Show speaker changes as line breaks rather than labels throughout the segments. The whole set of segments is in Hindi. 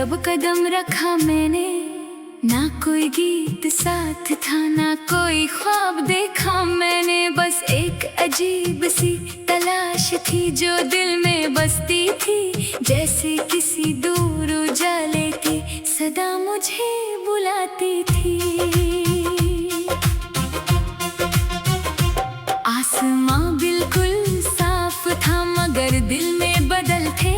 कब कदम रखा मैंने, ना कोई गीत साथ था ना कोई ख्वाब देखा मैंने। बस एक अजीब सी तलाश थी जो दिल में बसती थी, जैसे किसी दूर उजाले की सदा मुझे बुलाती थी। आसमां बिल्कुल साफ था मगर दिल में बदल थे,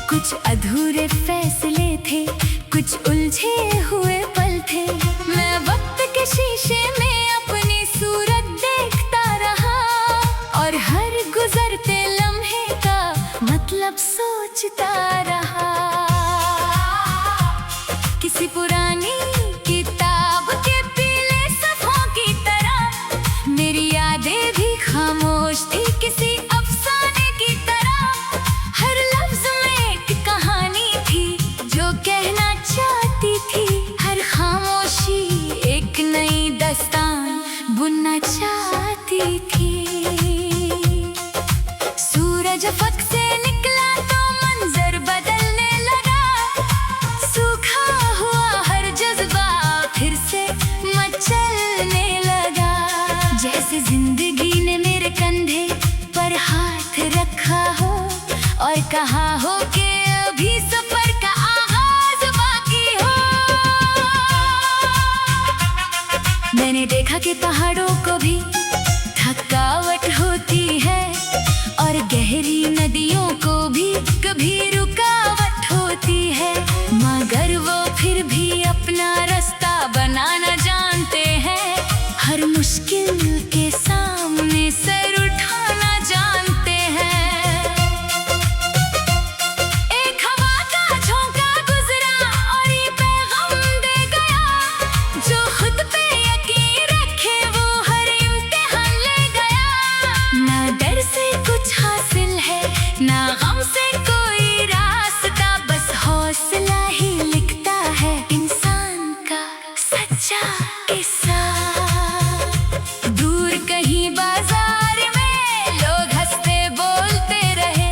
कुछ अधूरे फैसले थे, कुछ उलझे हुए पल थे। मैं वक्त के शीशे में अपनी सूरत देखता रहा और हर गुजरते लम्हे का मतलब सोचता रहा। किसी पुरानी किताब के पीले सफ़ों की तरह मेरी यादें भी खामोश थी, किसी अफसाने की तरह। हर लफ्ज में एक कहानी थी जो कहना चाहती थी, हर खामोशी एक नई दास्तान बुनना चाहती थी। सूरज अफक से निकला तो मंजर बदलने लगा, सूखा हुआ हर जज्बा फिर से मचलने लगा। जैसे जिंदगी ने मेरे कंधे पर हाथ रखा हो और कहा हो कि अभी सफर का आगाज बाकी हो। मैंने देखा कि पहाड़ों को भी थकावट होती है और गहरी नदियों को भी कभी रुकावट होती है, मगर वो फिर भी अपना रास्ता बनाना जानते हैं। हर मुश्किल के सामने सर उठाना जानते हैं। एक हवा का झोंका गुजरा और ये पैगाम दे गया, जो खुद पे यकीन रखे वो हर इम्तिहान ले गया। ना डर से कुछ हासिल है ना गम से कोई रास्ता, बस हौसला ही लिखता है इंसान का सच्चा किस्सा। दूर कहीं बाजार में लोग हंसते बोलते रहे,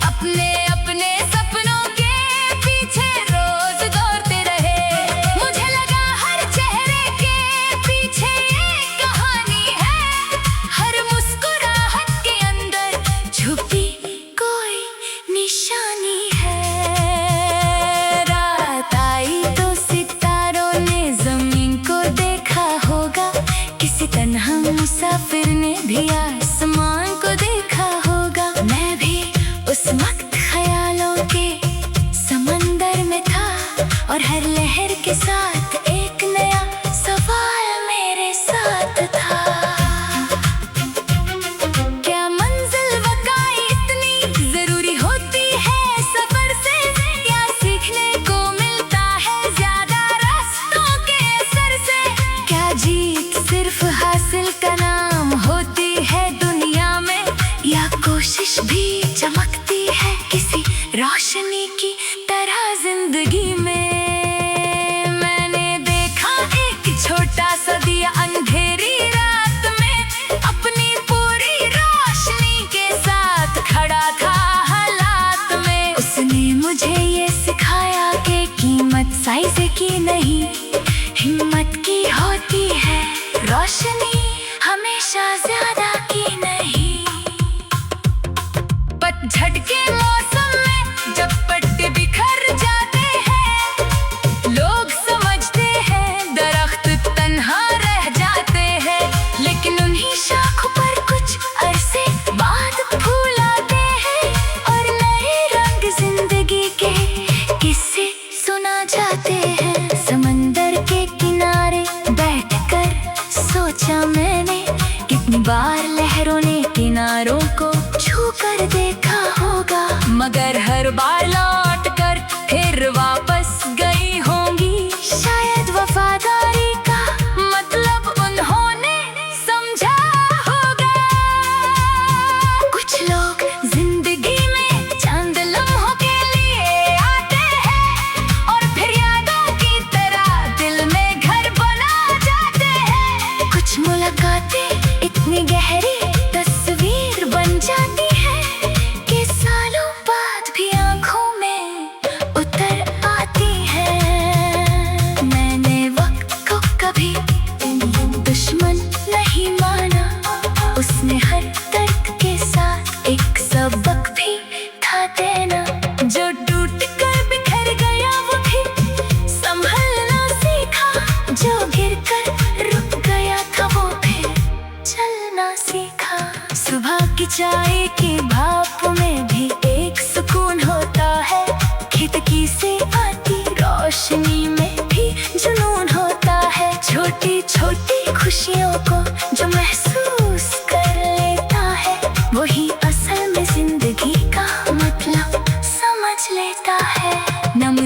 अपने अपने सपनों के पीछे रोज दौड़ते रहे। मुझे लगा हर चेहरे के पीछे एक कहानी है, हर मुस्कुराहट के अंदर छुपी कोई निशानी है। रात आई तो सितारों ने जमीन को देखा होगा, किसी तन्हा मुसाफिर ने भी आसमान को देखा होगा। मैं भी उस वक्त ख्यालों के समंदर में था और हर लहर के साथ एक नया सवाल मेरे साथ था। क्या मंजिल वकाई इतनी जरूरी होती है सफर से, या सीखने को मिलता है ज्यादा रास्तों के असर से? क्या जीत सिर्फ हासिल का नाम होती है दुनिया में, या कोशिश भी चमकती है किसी रोशनी की तरह जिंदगी में? मैंने देखा एक छोटा सा दिया अंधेरी रात में अपनी पूरी रोशनी के साथ खड़ा था हालात में। उसने मुझे ये सिखाया कि कीमत साइज की नहीं हिम्मत की होती है, रोशनी हमेशा ज्यादा की नहीं। पतझड़ के मौसम में जब पत्ते बिखर जाते हैं, लोग समझते हैं दरख्त तन्हा रह जाते हैं, लेकिन उन्हीं शाखों पर कुछ अरसे बाद फूल आते हैं और नए रंग जिंदगी के किस्से सुना जाते हैं। समंदर के किनारे बैठकर सोचा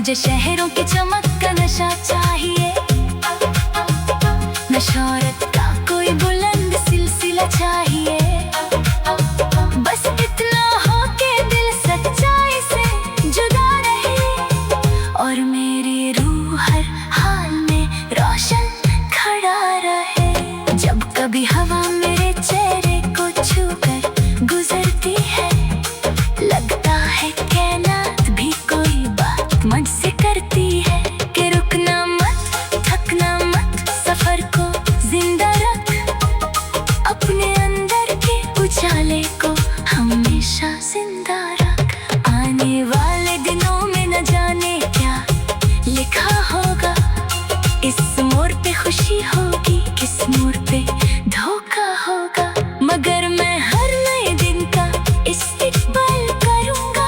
मुझे शहरों की चमक का नशा चाहिए, न शोहरत का कोई बुलंद सिलसिला चाहिए। बस इतना हो के दिल सच्चाई से जुदा रहे और मेरी रूह हर हाल में रोशन खड़ा रहे। जब कभी हवा मेरे चेहरे को छूकर गुजरती है, लगता है कायनात भी कोई बात मुझसे करती है कि रुकना मत, थकना मत, सफर को जिंदा रख, अपने अंदर के उजाले को हमेशा जिंदा रख। आने वाले दिनों में न जाने क्या लिखा होगा, इस मोड़ पे खुशी होगी, किस मोड़ पे धोखा होगा, मगर मैं हर नए दिन का इस्तेकबाल करूंगा,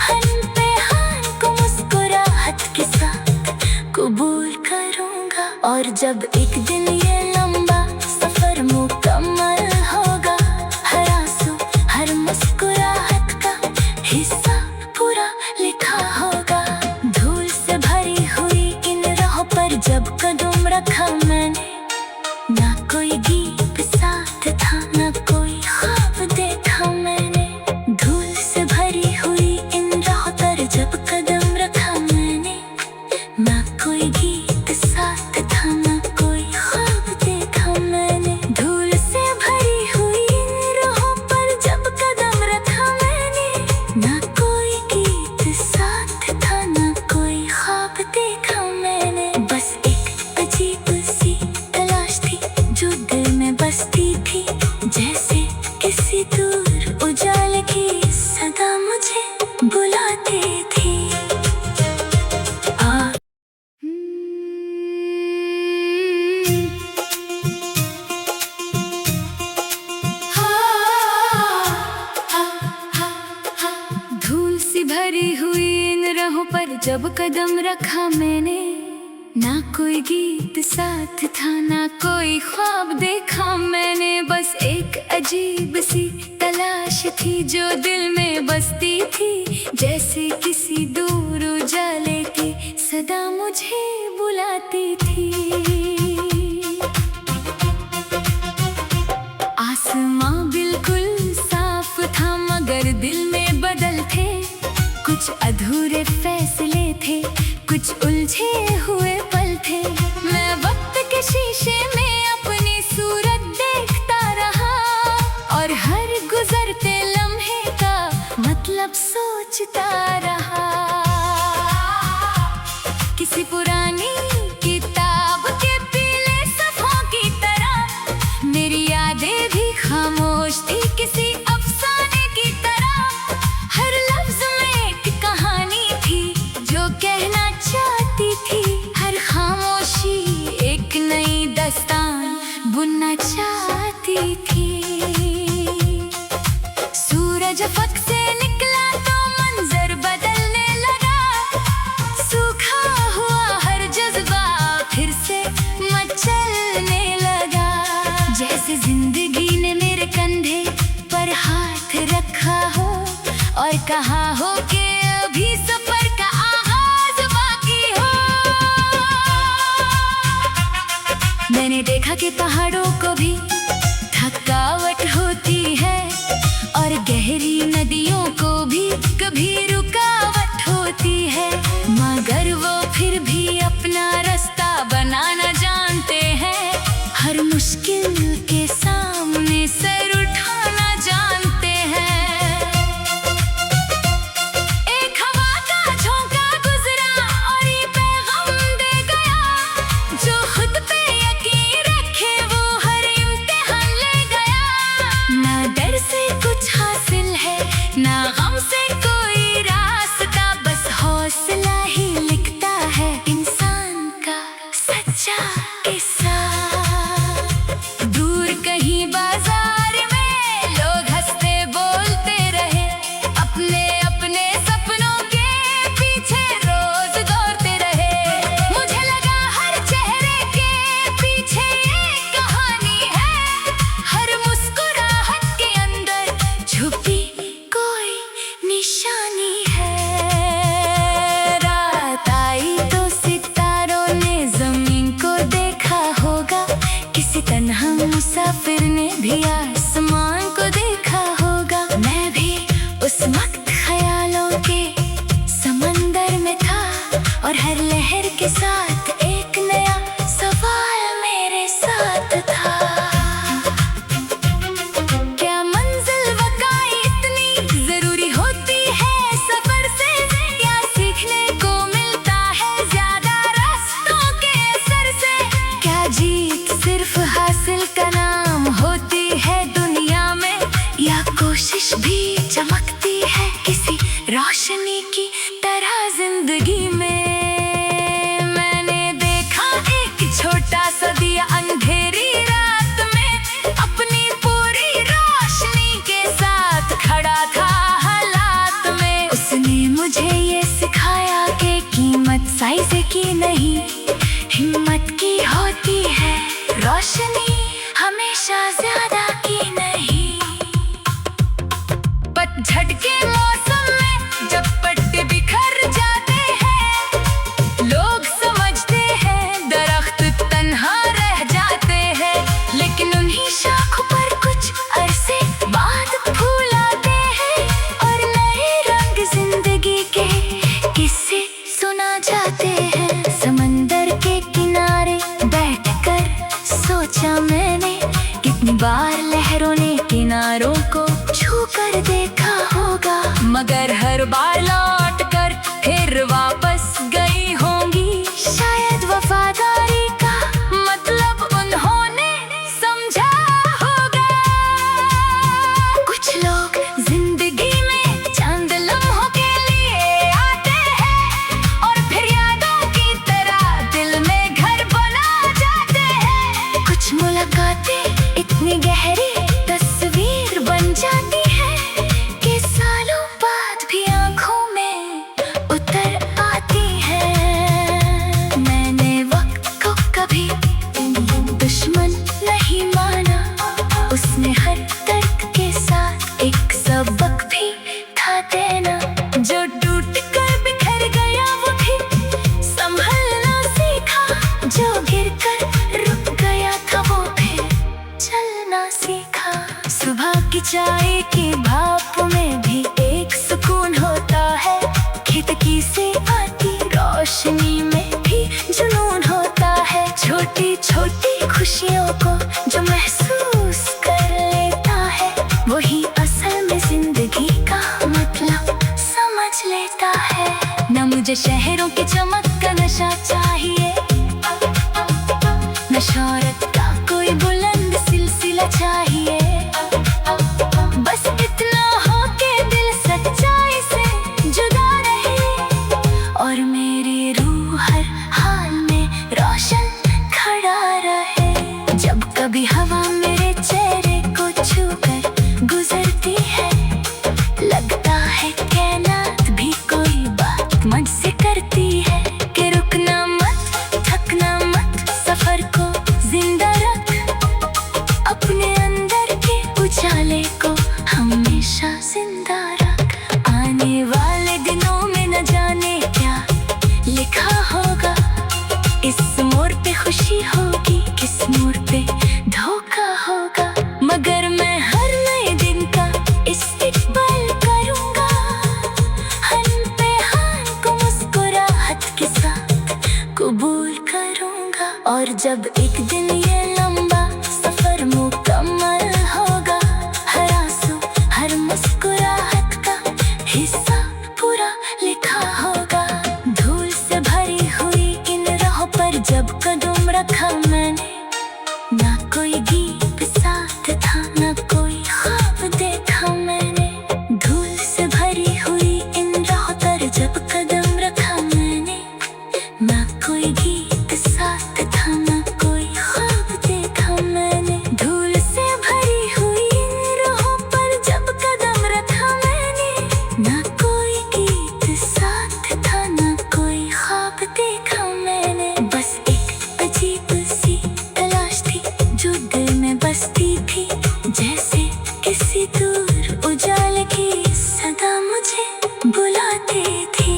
हन पे हन को मुस्कुराहट के साथ कबूल करूंगा। और जब एक दिन ये लंबा सफर मुकम्मल होगा, हर आंसू हर मुस्कुराहट का हिस्सा पूरा लिखा होगा। धूल से भरी हुई इन राहों पर जब कदम रखा मैंने, ना कोई गीत साथ था, ना कोई ख्वाब देखा मैंने। धूल से भरी हुई इन राहों पर जब कदम रखा मैंने, ना कोई गीत साथ था, ना कोई ख्वाब देखा मैंने। धूल से भरी हुई इन राहों पर जब कदम रखा मैंने, ना कोई गीत साथ था, ना कोई ख्वाब देखा मैंने। बस एक अजीब सी तलाश थी जो दिल में बसती थी, जैसे किसी दूर उजाले की सदा मुझे बुलाती थी। धूल सी भरी हुई इन राहों पर जब कदम रखा मैंने, ना कोई गीत साथ था, ना कोई ख्वाब देखा मैंने। बस एक अजीब सी तलाश थी जो दिल में बसती थी, जैसे किसी दूर उजाले की सदा मुझे बुलाती थी। आसमां बिल्कुल साफ था मगर दिल में बदल थे, कुछ अधूरे फैसले थे, कुछ उलझे हुए पल थे। मैं वक्त के शीशे में अपनी सूरत देखता रहा और हर गुजरते लम्हे का मतलब सोचता रहा। किसी पुरानी किताब के पीले सफ़ों की तरह मेरी यादें भी खामोश थी, किसी अफसाने की तरह। हर लफ्ज में एक कहानी थी जो कहना चाहती थी, हर खामोशी एक नई दास्तान बुनना चाहती थी। सूरज अफक से निकला तो मंजर बदलने लगा, सूखा हुआ हर जज्बा फिर से मचलने लगा। जैसे जिंदगी ने मेरे कंधे पर हाथ रखा हो और कहा हो कि अभी सफर का आगाज बाकी हो। मैंने देखा कि पहाड़ों को भी थकावट होती है और गहरी नदियों को भी कभी रुकावट होती है, मगर वो फिर भी अपना रास्ता बनाना जानते हैं। हर मुश्किल के सामने सर उठाना जानते हैं। एक हवा का झोंका गुजरा और ये पैगाम दे गया, जो खुद पे यकीन रखे वो हर शहर के साथ एक नया सवाल मेरे साथ था। क्या मंजिल वकाई इतनी जरूरी होती है सफर से, या सीखने को मिलता है ज्यादा रास्तों के असर से? क्या जीत सिर्फ हासिल का नाम होती है दुनिया में, या कोशिश भी चमकती है किसी रोशनी की तरह जिंदगी में? मैंने देखा एक छोटा सा दिया अंधेरी रात में अपनी पूरी रोशनी के साथ खड़ा था हालात में। उसने मुझे ये सिखाया कि कीमत साइज की नहीं, हिम्मत की होती है, रोशनी हमेशा ज्यादा की नहीं। पतझड़ के मौसम में जब पत्ते बिखर जाते हैं, लोग समझते हैं दरख्त तन्हा रह जाते हैं, लेकिन उन्हीं शाखों पर कुछ अरसे बाद फूल आते हैं और नए रंग जिंदगी के किस्से सुना जाते हैं। समंदर के किनारे बैठकर सोचा मैंने, कितनी बार लहरों ने किनारों को छू कर देखा होगा, मगर हर बार लौट कर फिर वापस गई होंगी। शायद वफादारी का मतलब उन्होंने समझा होगा। कुछ लोग जिंदगी में चंद लम्हों के लिए आते हैं और फिर यादों की तरह दिल में घर बना जाते हैं। कुछ मुलाकातें इतनी गहरी तस्वीर बन जाती है कि सालों बाद भी आंखों में उतर आती है। मैंने वक्त को कभी दुश्मन नहीं माना, उसने हर तर्क के साथ एक सबक भी था देना। जो टूट कर बिखर गया वो भी संभलना सीखा, जो गिर कर रुक गया था वो फिर चलना सीखा। सुबह की चाय की भाप में भी एक सुकून होता है, खिड़की से आती रोशनी में भी जुनून होता है। छोटी छोटी खुशियों को जो महसूस कर लेता है, वही असल में जिंदगी का मतलब समझ लेता है। न मुझे शहरों की चमक का नशा चाहिए, न शोहरत का कोई बुलंद सिलसिला चाहिए, बस इतना हो के दिल सच्चाई से जुदा रहे और मेरी रूह हर हाल में रोशन खड़ा रहे। जब कभी हवा मेरे चेहरे को छूकर गुजरती है, लगता है कायनात भी कोई बात मुझसे करती है कि रुकना मत, थकना मत, सफर को जिंदा रख, अपने अंदर के उजाले को हमेशा जिंदा रख। आने वाले दिनों में न जाने क्या लिखा होगा, इस मोड़ पे खुशी होगी, किस मोड़ पे धोखा होगा, मगर मैं हर नए दिन का इस्तेकबाल करूंगा। हन पे हान को मुस्कुराहट के साथ कबूल करूंगा। और जब एक दिन ये लंबा सफर मुकम्मल होगा, हर आंसू हर मुस्कुराहट का हिस्सा पूरा लिखा होगा। धूल से भरी हुई इन राहों पर जब कदम रखा मैंने, ना कोई गीत साथ था, ना कोई ख्वाब देखा मैंने। धूल से भरी हुई इन राहों पर जब कदम रखा मैंने, ना कोई गीत साथ था, ना कोई ख्वाब देखा मैंने। धूल से भरी हुई इन राहों पर जब कदम रखा मैंने, ना कोई गीत साथ था, ना कोई ख्वाब देखा मैंने। बस एक अजीब सी तलाश थी जो दिल में बसती थी, जैसे किसी दूर उजाले की सदा मुझे बुलाती थी।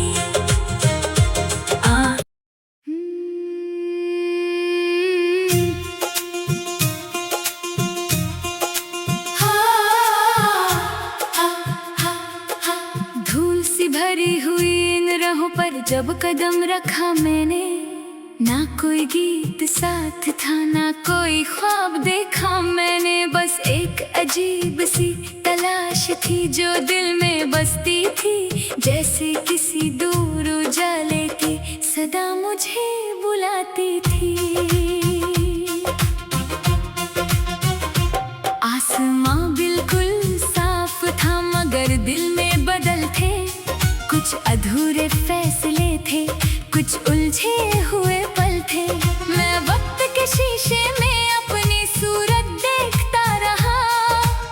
जब कदम रखा मैंने, ना कोई गीत साथ था, ना कोई ख्वाब देखा मैंने। बस एक अजीब सी तलाश थी जो दिल में बसती थी, जैसे किसी दूर उजाले की सदा मुझे बुलाती थी। आसमां बिल्कुल साफ था मगर दिल में बदल थे, कुछ अधूरे फैसले थे, कुछ उलझे हुए पल थे। मैं वक्त के शीशे में अपनी सूरत देखता रहा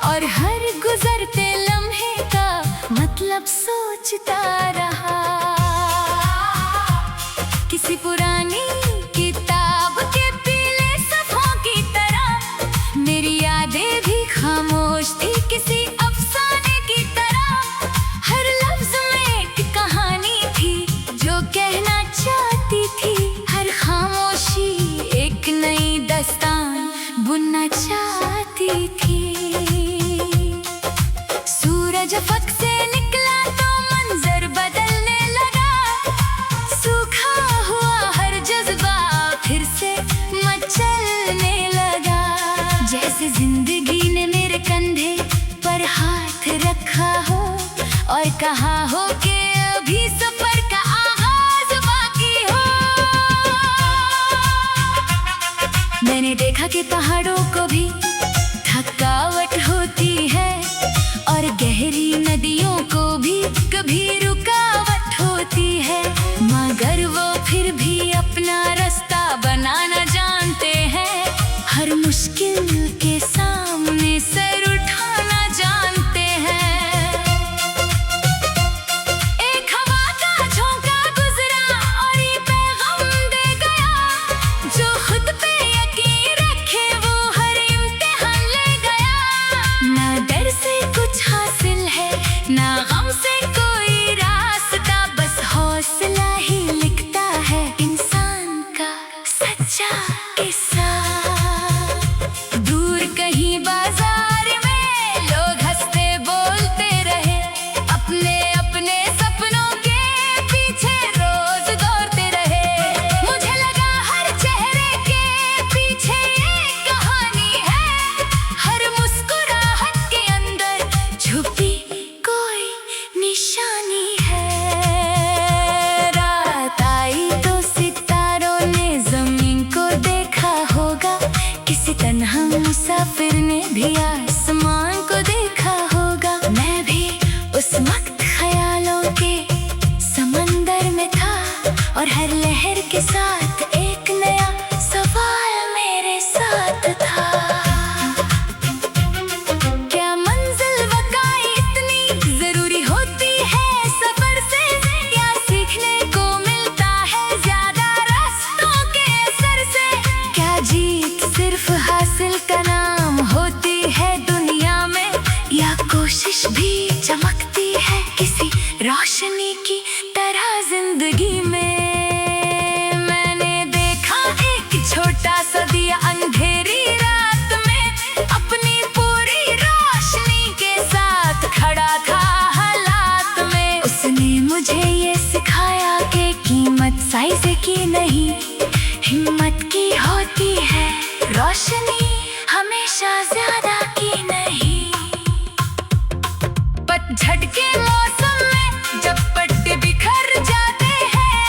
और हर गुजरते लम्हे का मतलब सोचता रहा। किसी पुरानी किताब के पीले सफ़ों की तरह मेरी यादें भी खामोश थी, किसी अफसाने की तरह। हर लफ्ज में एक कहानी थी जो कहना चाहती थी, हर खामोशी एक नई दास्तान बुनना चाहती थी। सूरज फक से निकला तो मंजर बदलने लगा, सूखा हुआ हर जज्बा फिर से मचलने लगा। जैसे जिंदगी ने मेरे कंधे पर हाथ रखा हो और कहा हो कि अभी सफर का आगाज बाकी हो। मैंने देखा कि पहाड़ों को भी थकावट होती है और गहरी नदियों को भी कभी रुकावट होती है, मगर वो फिर भी अपना रास्ता बनाना जानते हैं। हर मुश्किल के सामने सर उठाना जानते हैं। एक हवा का झोंका गुजरा और ये पैगाम दे गया, जो खुद पे यकीन रखे वो हर इम्तिहान ले गया। ना डर से कुछ हासिल है, ना गम से कोई रास्ता, बस हौसला ही लिखता है इंसान का सच्चा किस्सा। दूर कहीं बाजार में लोग हंसते बोलते रहे, अपने अपने सपनों के पीछे रोज दौड़ते रहे। मुझे लगा हर चेहरे के पीछे एक कहानी है, हर मुस्कुराहट के अंदर छुपी कोई निशानी है। रात आई तो सितारों ने जमीन को देखा होगा, किसी तन्हा मुसाफिर ने भी आसमान को देखा होगा। मैं भी उस वक्त ख्यालों के समंदर में था और हर लहर के साथ एक नया सवाल मेरे साथ था। क्या मंजिल वकाई इतनी जरूरी होती है सफर से, या सीखने को मिलता है ज्यादा रास्तों के असर से? क्या जीत सिर्फ हासिल का नाम होती है दुनिया में, या कोशिश भी चमकती है किसी रोशनी की तरह जिंदगी में? मैंने देखा एक छोटा सा दिया अंधेरी रात में, अपनी पूरी रोशनी के साथ खड़ा था हालात में। उसने मुझे ये सिखाया कि कीमत साइज़ की नहीं, हिम्मत की होती है, रोशनी हमेशा ज्यादा की नहीं। पतझड़ के मौसम में जब पत्ते बिखर जाते हैं,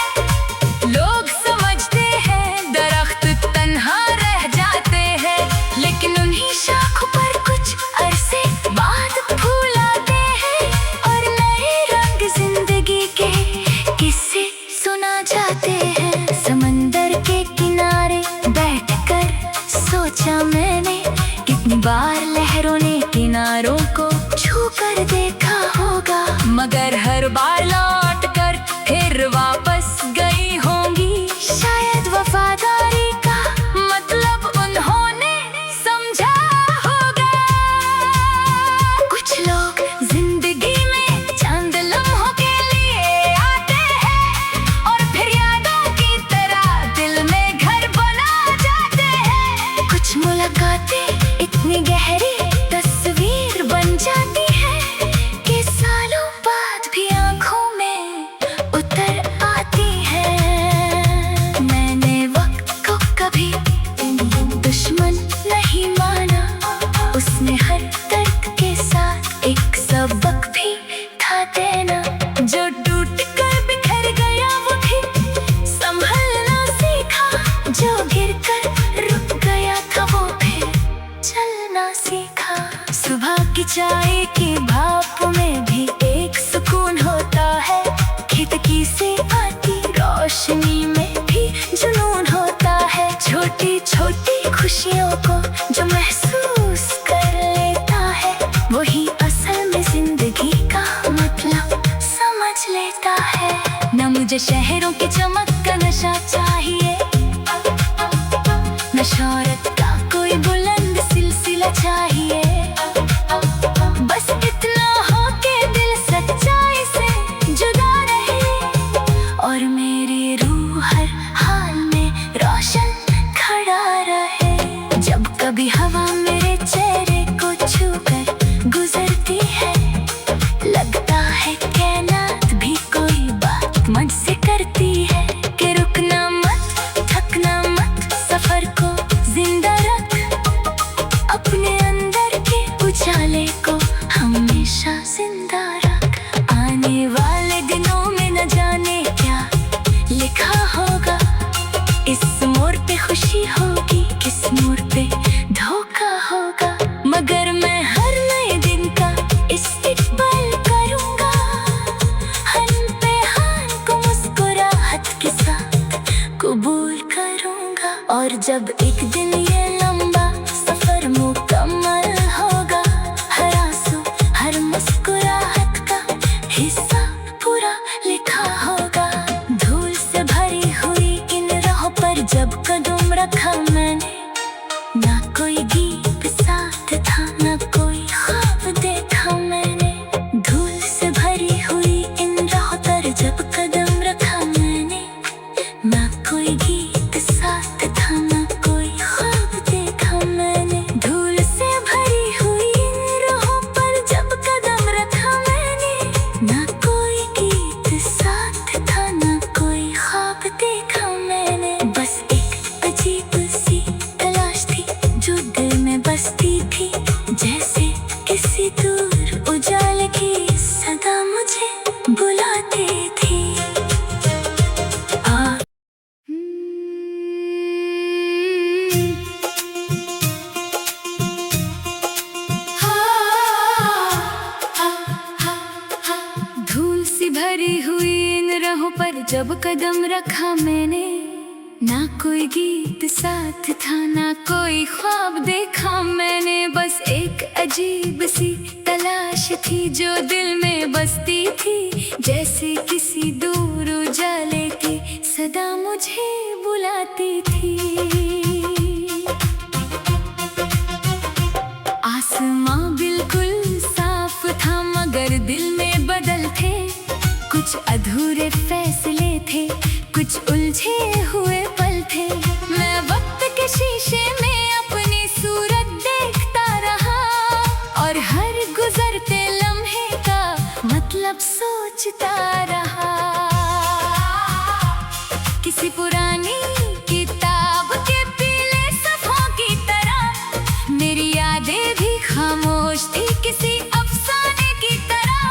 लोग समझते हैं दरख्त तन्हा रह जाते हैं, लेकिन उन्हीं शाखों पर कुछ अरसे बाद फूल आते हैं और नए रंग जिंदगी के किस्से सुना जाते हैं। समंदर के किनारे खुशियों को जो महसूस कर लेता है, वही असल में जिंदगी का मतलब समझ लेता है। न मुझे शहरों की चमक का नशा चाहिए, न शोहरत का कोई बुलंद सिलसिला चाहिए। बस इतना हो के दिल सच्चाई से जुदा रहे, और मेरी रूह हर हाल में रोशन खड़ा रहे। जब कभी हवा मेरे चेहरे को छूकर गुजरती है, लगता है कायनात भी कोई बात मन से करती है कि रुकना मत, थकना मत, सफर को जिंदा रख, अपने अंदर के उजाले को हमेशा जिंदा रख। आने वाले दिनों में न जाने क्या लिखा होगा, इस मोड़ पे खुशी होगी, किस मोड़ पे धोखा होगा, मगर मैं हर नए दिन का इस्तकबाल करूंगा, हर इम्तिहान को मुस्कुराहट के साथ कबूल करूंगा। और जब एक दिन ये लंबा सफर मुकम्मल होगा, हर आंसू हर मुस्कुराहट का हिस्सा पूरा लिखा होगा। धूल से भरी हुई इन राहों पर जब कदम रखा मैंने, ना कोई गीत साथ था, ना कोई ख्वाब देखा मैंने। धूल से भरी हुई इन राहों पर जब कदम रखा मैंने, ना कोई गीत साथ था, ना कोई ख्वाब देखा मैंने। धूल से भरी हुई इन राहों पर जब कदम रखा मैंने, ना कोई गीत साथ था, ना कोई ख्वाब देखा मैंने। बस एक अजीब सी तलाश थी जो दिल में बसती थी, जैसे किसी दूर उजाले की सदा मुझे बुलाती थी। धूल सी भरी हुई इन राहों पर जब कदम रखा मैंने, ना कोई गीत साथ था, ना कोई ख्वाब देखा मैंने। बस एक अजीब सी तलाश थी जो दिल में बसती थी, जैसे किसी दूर उजाले की सदा मुझे बुलाती थी। आसमां बिल्कुल साफ था, मगर दिल में बदल थे, कुछ अधूरे फैसले थे, कुछ उलझे हुए पल थे। मैं वक्त के शीशे में अपनी सूरत देखता रहा, और हर गुजरते लम्हे का मतलब सोचता रहा। किसी पुरानी किताब के पीले सफ़ों की तरह मेरी यादें भी खामोश थी, किसी अफसाने की तरह।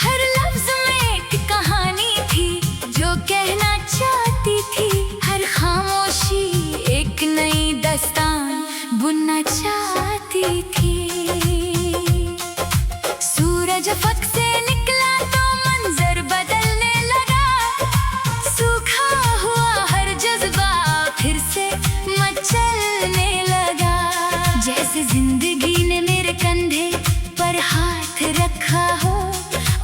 हर लफ्ज में एक कहानी थी जो कहना चाहती थी, हर खामोशी एक नई दास्तान बुनना चाहती थी। सूरज फक से निकला तो मंजर बदलने लगा, सूखा हुआ हर जज्बा फिर से मचलने लगा। जैसे जिंदगी ने मेरे कंधे पर हाथ रखा हो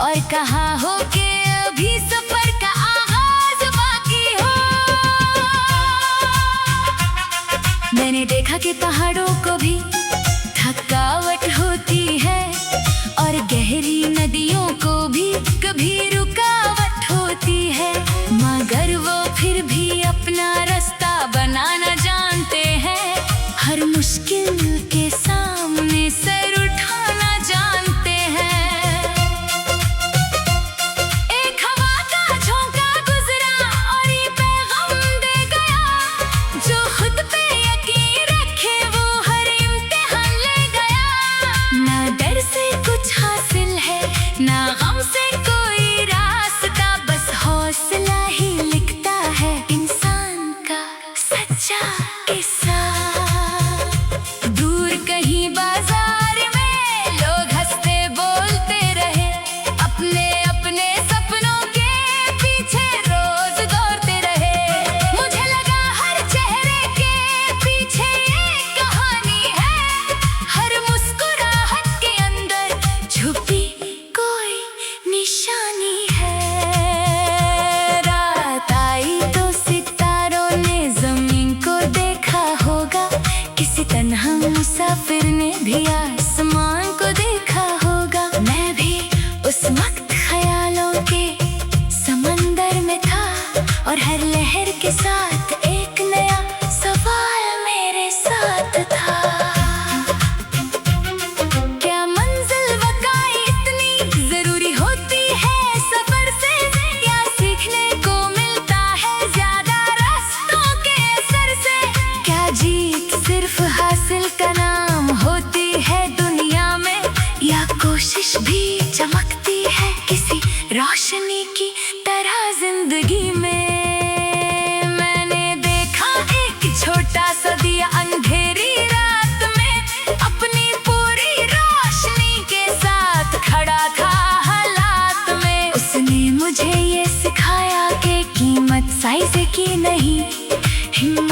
और कहा हो कि अभी सफर का आगाज बाकी हो। मैंने देखा कि पहाड़ों को भी थकावट होती है, और गहरी नदियों को भी कभी रुकावट होती है, मगर वो फिर भी अपना रास्ता बनाना जानते हैं। हर मुश्किल के सामने सर उठाना जानते हैं। एक हवा का झोंका गुजरा और ये पैगाम दे गया, जो खुद पे यकीन रखे वो हर इम्तिहान ले गया। ना डर से कुछ हासिल है, ना गम से कोई रास्ता, बस हौसला ही लिखता है इंसान का सच्चा किस्सा। दूर कहीं बाजार में लोग हंसते बोलते रहे, अपने अपने सपनों के पीछे रोज दौड़ते रहे। मुझे लगा हर चेहरे के पीछे एक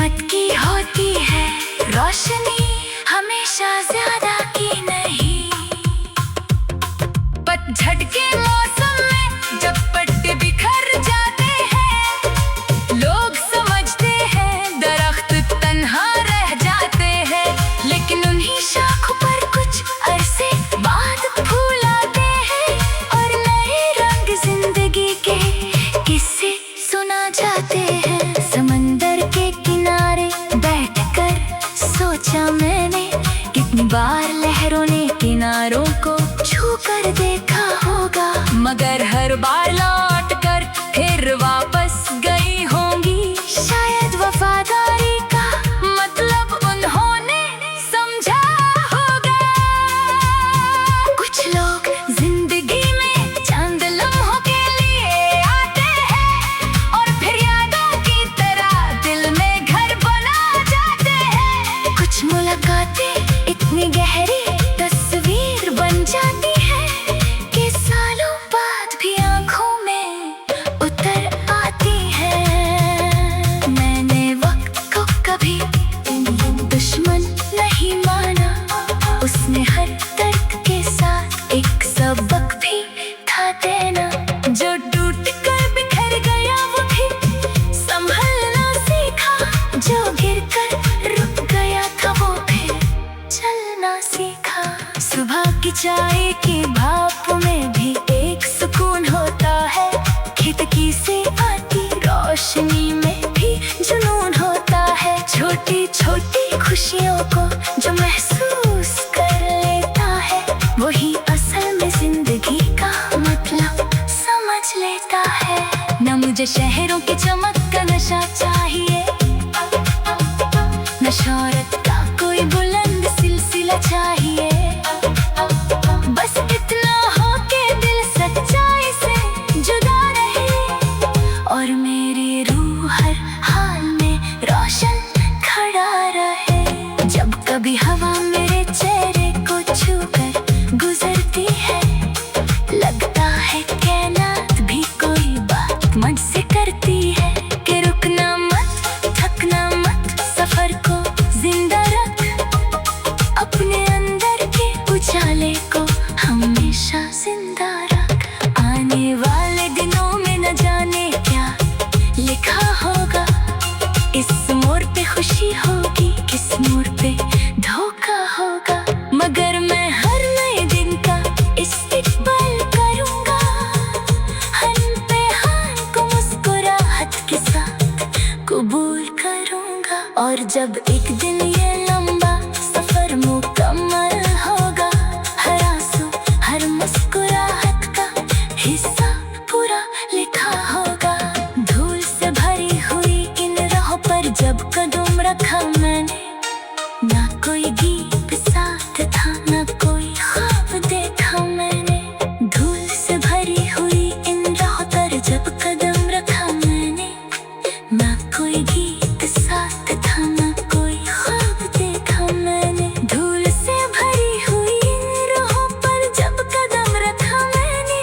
किस्मत की होती है रोशनी, हमेशा ज्यादा की नहीं। पतझड़ के मौसम में जब पत्ते बिखर जाते हैं, लोग समझते हैं दरख्त तन्हा रह जाते हैं, लेकिन उन्हीं शाखों पर कुछ अरसे बाद फूल आते हैं और नए रंग जिंदगी के किस्से सुना जाते हैं। समंदर के किनारे बैठकर सोचा मैंने, कितनी बार लहरों ने किनारों को छू कर देखा होगा, मगर हर बार लौट कर फिर वापस गई होंगी। शायद वफादारी का मतलब उन्होंने समझा होगा। कुछ लोग जिंदगी में चंद लम्हों के लिए आते हैं और फिर यादों की तरह दिल में घर बना जाते हैं। कुछ मुलाकातें इतनी गहरी तस्वीर बन जाती है कि सालों बाद भी आंखों में उतर आती है। मैंने वक्त को कभी दुश्मन नहीं माना, उसने हर दर्द के साथ एक सबक भी था देना। जो टूट कर बिखर गया वो भी संभलना सीखा, जो गिर कर रुक गया था वो फिर चलना सीखा। सुबह की चाय की भाप में भी एक सुकून होता है, खिड़की से आती रोशनी में भी जुनून होता है। छोटी छोटी खुशियों को जो महसूस कर लेता है, वही असल में जिंदगी का मतलब समझ लेता है। न मुझे शहरों की चमक का नशा चाहिए, न शोहरत का कोई बुलंद सिलसिला चाहिए, बस इतना हो के दिल सच्चाई से जुदा रहे और मेरी रूह हर हाल में रोशन खड़ा रहे। जब कभी हवा मेरे चेहरे को छू कर गुजरती है, लगता है कायनात भी कोई बात मुझसे करती है कि रुकना मत, थकना मत, सफर को जिंदा रख, अपने अंदर के उजाले को हमेशा जिंदा रख। आने वाले दिनों में न जाने क्या लिखा होगा, इस मोड़ पे खुशी होगी, किस मोड़ पे धोखा होगा, मगर मैं हर नए दिन का इस्तेकबाल करूंगा। हर पे हार को मुस्कुराहट के साथ कबूल करूंगा। और जब एक दिन ये लंबा सफर मुकम्मल होगा, हर आंसू हर मुस्कुराहट का हिस्सा पूरा लिखा होगा। धूल से भरी हुई इन राहों पर जब कदम रखा मैंने, ना कोई गीत साथ था, ना कोई ख्वाब देखा मैंने। धूल से भरी हुई इन राहों पर जब कदम रखा मैंने, ना कोई गीत साथ था, ना कोई ख्वाब देखा मैंने। धूल से भरी हुई इन राहों पर जब कदम रखा मैंने,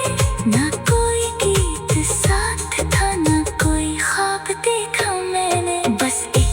ना कोई गीत साथ था, ना कोई ख्वाब देखा मैंने। बस एक